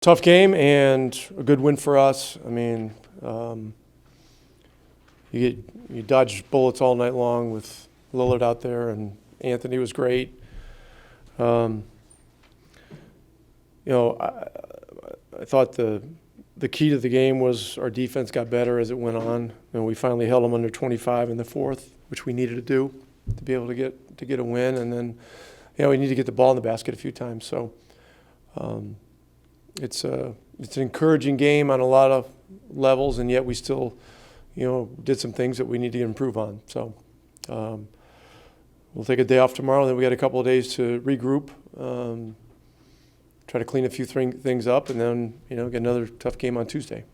Tough game and a good win for us. I mean, you dodged bullets all night long with Lillard out there, and Anthony was great. I thought the key to the game was our defense got better as it went on, and we finally held them under 25 in the fourth, which we needed to do to be able to get a win. And then, we need to get the ball in the basket a few times. So it's an encouraging game on a lot of levels, and yet we still, did some things that we need to improve on. So we'll take a day off tomorrow, and then we got a couple of days to regroup. Try to clean a few things up, and then get another tough game on Tuesday.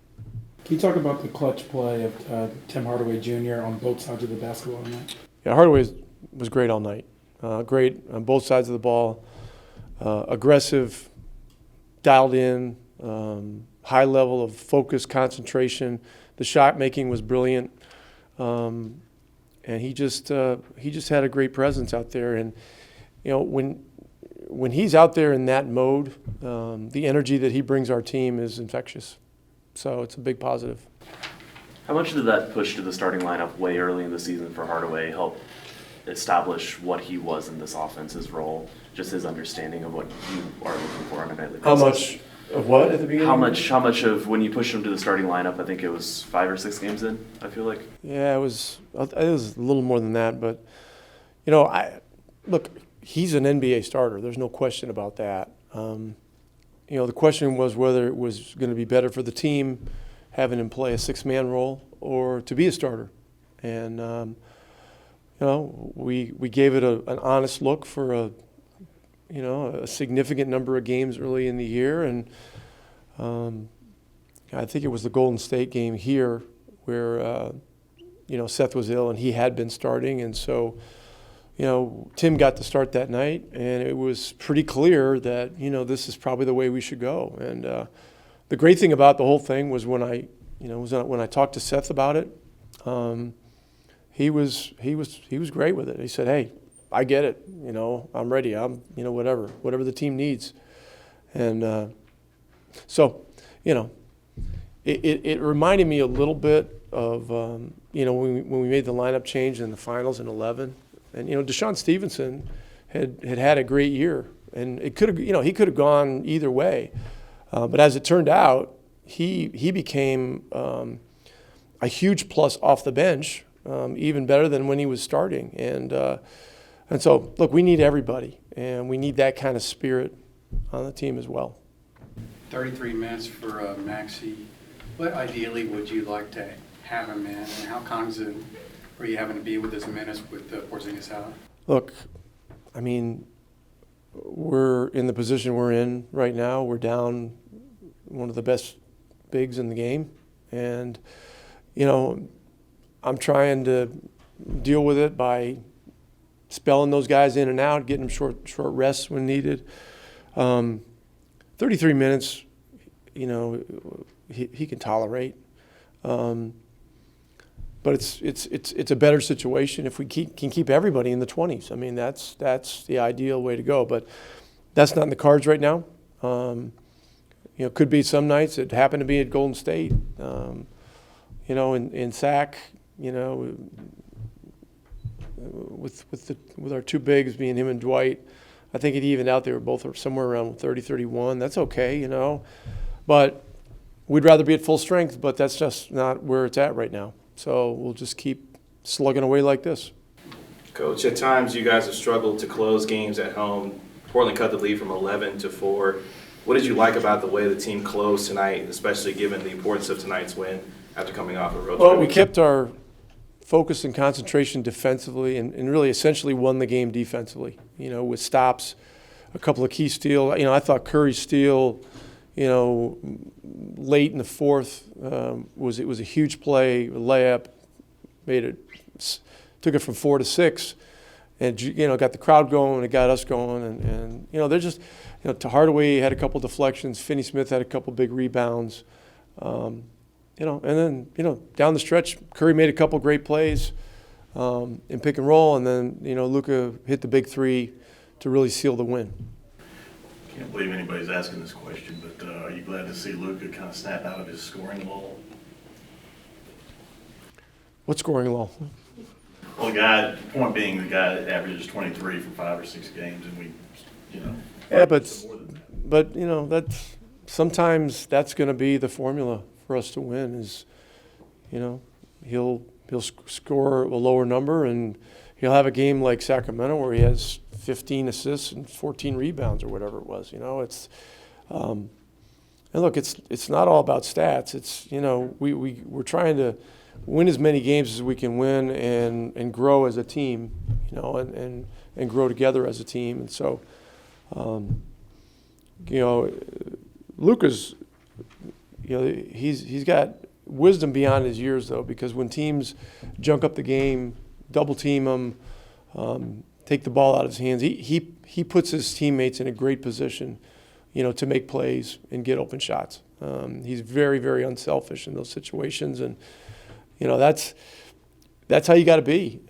Can you talk about the clutch play of Tim Hardaway Jr. on both sides of the basketball tonight? Yeah, Hardaway was great all night. Great on both sides of the ball. Aggressive, dialed in, high level of focus, concentration. The shot making was brilliant, and he just had a great presence out there. And when he's out there in that mode, the energy that he brings our team is infectious. So it's a big positive. How much did that push to the starting lineup way early in the season for Hardaway help establish what he was in this offense, his role, just his understanding of what you are looking for on a nightly basis? How much of what at the beginning? How much of when you pushed him to the starting lineup? I think it was 5 or 6 games in, I feel like. Yeah, it was a little more than that, but look, he's an NBA starter. There's no question about that. The question was whether it was going to be better for the team having him play a 6-man role or to be a starter. And, we gave it an honest look for a significant number of games early in the year. And I think it was the Golden State game here where, Seth was ill and he had been starting. And so, Tim got to start that night, and it was pretty clear that, this is probably the way we should go. And the great thing about the whole thing was when I talked to Seth about it, he was great with it. He said, "Hey, I get it. I'm ready. I'm whatever the team needs." And so, it reminded me a little bit of when we made the lineup change in the finals in 11. And Deshaun Stevenson had a great year, and it could have he could have gone either way, but as it turned out, he became a huge plus off the bench, even better than when he was starting. And so look, we need everybody, and we need that kind of spirit on the team as well. 33 minutes for Maxey. What ideally would you like to have him in, and how cognizant are you having to be with his minutes with Porzingis out? Look, I mean, we're in the position we're in right now. We're down one of the best bigs in the game. And, I'm trying to deal with it by spelling those guys in and out, getting them short rests when needed. 33 minutes, he can tolerate. But it's a better situation if we can keep everybody in the 20s. I mean, that's the ideal way to go. But that's not in the cards right now. Could be some nights. It happened to be at Golden State. In SAC, with our two bigs being him and Dwight, I think it evened out. They were both somewhere around 30, 31. That's okay, But we'd rather be at full strength, but that's just not where it's at right now. So we'll just keep slugging away like this. Coach, at times you guys have struggled to close games at home. Portland cut the lead from 11 to 4. What did you like about the way the team closed tonight, especially given the importance of tonight's win after coming off a road trip? Well, we kept our focus and concentration defensively and really essentially won the game defensively, with stops, a couple of key steals. I thought Curry's steal, late in the fourth was a huge play, a layup, took it from 4 to 6, and got the crowd going, it got us going, and they're just to Hardaway had a couple deflections, Finney-Smith had a couple big rebounds, and then down the stretch Curry made a couple great plays in pick and roll, and then Luka hit the big 3 to really seal the win. Can't believe anybody's asking this question, but are you glad to see Luka kind of snap out of his scoring lull? What scoring lull? Well, the point being, the guy averages 23 for 5 or 6 games, and we, Yeah, but you know, sometimes that's going to be the formula for us to win. Is, you know, he'll score a lower number, and he'll have a game like Sacramento where he has 15 assists and 14 rebounds or whatever it was. You know, it's and look, it's not all about stats. It's, you know, we're trying to win as many games as we can win and grow as a team, you know, and grow together as a team. And so, you know, Luka's, you know, he's got wisdom beyond his years, though, because when teams junk up the game, double team him, take the ball out of his hands, he puts his teammates in a great position, you know, to make plays and get open shots. He's very, very unselfish in those situations, and you know, that's how you got to be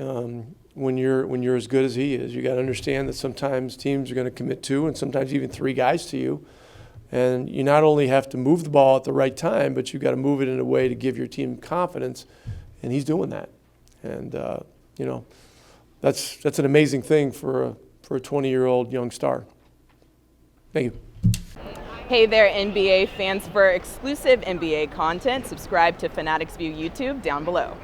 when you're as good as he is. You got to understand that sometimes teams are going to commit 2 and sometimes even 3 guys to you, and you not only have to move the ball at the right time, but you got to move it in a way to give your team confidence, and he's doing that. And you know, that's an amazing thing for a 20-year-old young star. Thank you. Hey there, NBA fans. For exclusive NBA content, subscribe to Fanatics View YouTube down below.